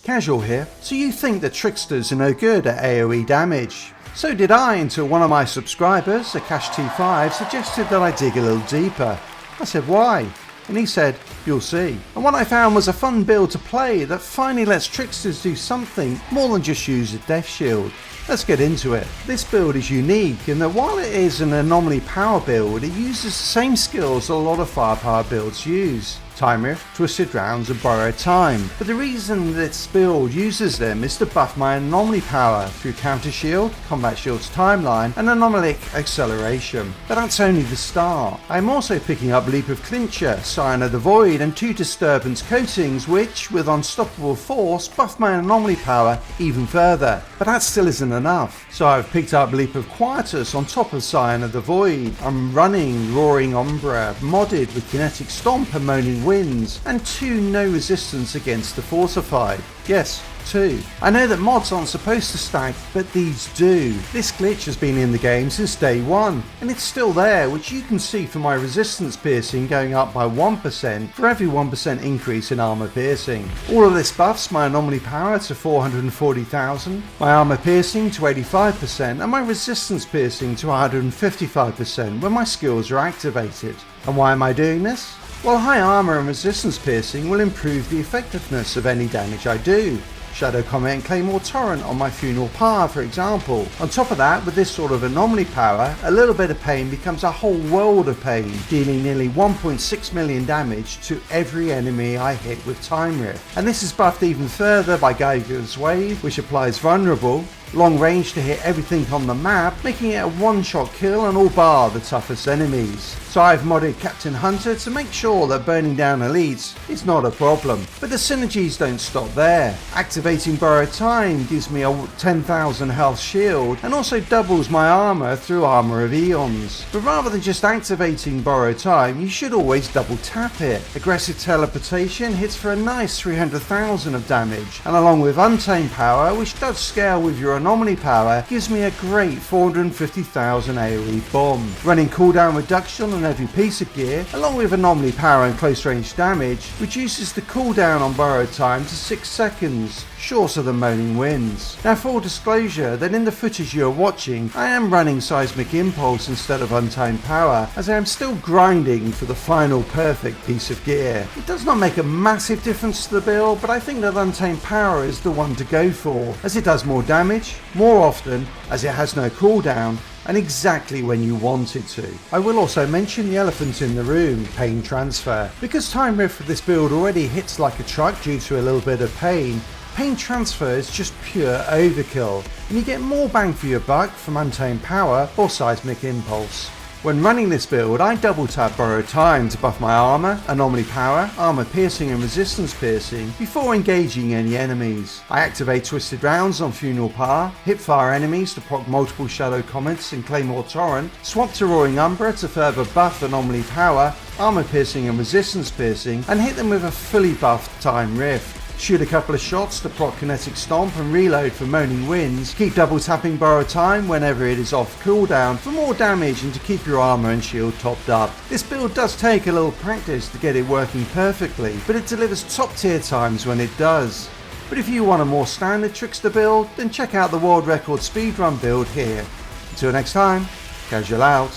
Casual here. So you think that Tricksters are no good at AoE damage? So did I, until one of my subscribers, AkashT5, suggested that I dig a little deeper. I said why? And he said, you'll see. And what I found was a fun build to play that finally lets Tricksters do something more than just use a death shield. Let's get into it. This build is unique in that while it is an anomaly power build, it uses the same skills a lot of firepower builds use. Time Rift, Twisted Rounds and Borrowed Time. But the reason this build uses them is to buff my anomaly power through Counter Shield, Combat Shield's Timeline and Anomalic Acceleration. But that's only the start. I am also picking up Leap of Clincher, Scion of the Void and 2 Disturbance Coatings which, with Unstoppable Force, buff my anomaly power even further. But that still isn't enough. So I've picked up Leap of Quietus on top of Scion of the Void. I'm running Roaring Umbra, modded with Kinetic Stomp and Moaning Winds, and 2 no resistance against the Fortified. Yes, 2. I know that mods aren't supposed to stack, but these do. This glitch has been in the game since day 1, and it's still there, which you can see from my resistance piercing going up by 1% for every 1% increase in armor piercing. All of this buffs my anomaly power to 440,000, my armor piercing to 85%, and my resistance piercing to 155% when my skills are activated. And why am I doing this? Well, high armor and resistance piercing will improve the effectiveness of any damage I do. Shadow Comet and Claymore Torrent on my Funeral Pyre, for example. On top of that, with this sort of anomaly power, a little bit of pain becomes a whole world of pain, dealing nearly 1.6 million damage to every enemy I hit with Time Rift. And this is buffed even further by Geiger's Wave, which applies Vulnerable, long range to hit everything on the map, making it a one-shot kill on all bar the toughest enemies. So I've modded Captain Hunter to make sure that burning down elites is not a problem. But the synergies don't stop there. Activating Borrowed Time gives me a 10,000 health shield and also doubles my armor through Armor of Eons. But rather than just activating Borrowed Time, you should always double tap it. Aggressive Teleportation hits for a nice 300,000 of damage, and along with Untamed Power, which does scale with your anomaly power, gives me a great 450,000 AoE bomb. Running cooldown reduction on every piece of gear, along with anomaly power and close range damage, reduces the cooldown on Borrowed Time to 6 seconds, shorter than Moaning Winds. Now, full disclosure that in the footage you are watching, I am running Seismic Impulse instead of Untamed Power, as I am still grinding for the final perfect piece of gear. It does not make a massive difference to the build, but I think that Untamed Power is the one to go for, as it does more damage, more often, as it has no cooldown, and exactly when you want it to. I will also mention the elephant in the room, pain transfer. Because Time Rift for this build already hits like a truck due to a little bit of pain, pain transfer is just pure overkill, and you get more bang for your buck from Untamed Power or Seismic Impulse. When running this build, I double tap Borrowed Time to buff my armor, anomaly power, armor piercing and resistance piercing before engaging any enemies. I activate Twisted Rounds on Funeral Pyre, hipfire enemies to proc multiple Shadow Comets and Claymore Torrent, swap to Roaring Umbra to further buff anomaly power, armor piercing and resistance piercing, and hit them with a fully buffed Time Rift. Shoot a couple of shots to proc Kinetic Stomp and reload for Moaning Winds. Keep double tapping Borrowed Time whenever it is off cooldown for more damage and to keep your armor and shield topped up. This build does take a little practice to get it working perfectly, but it delivers top tier times when it does. But if you want a more standard Trickster build, then check out the world record speedrun build here. Until next time, Casual out.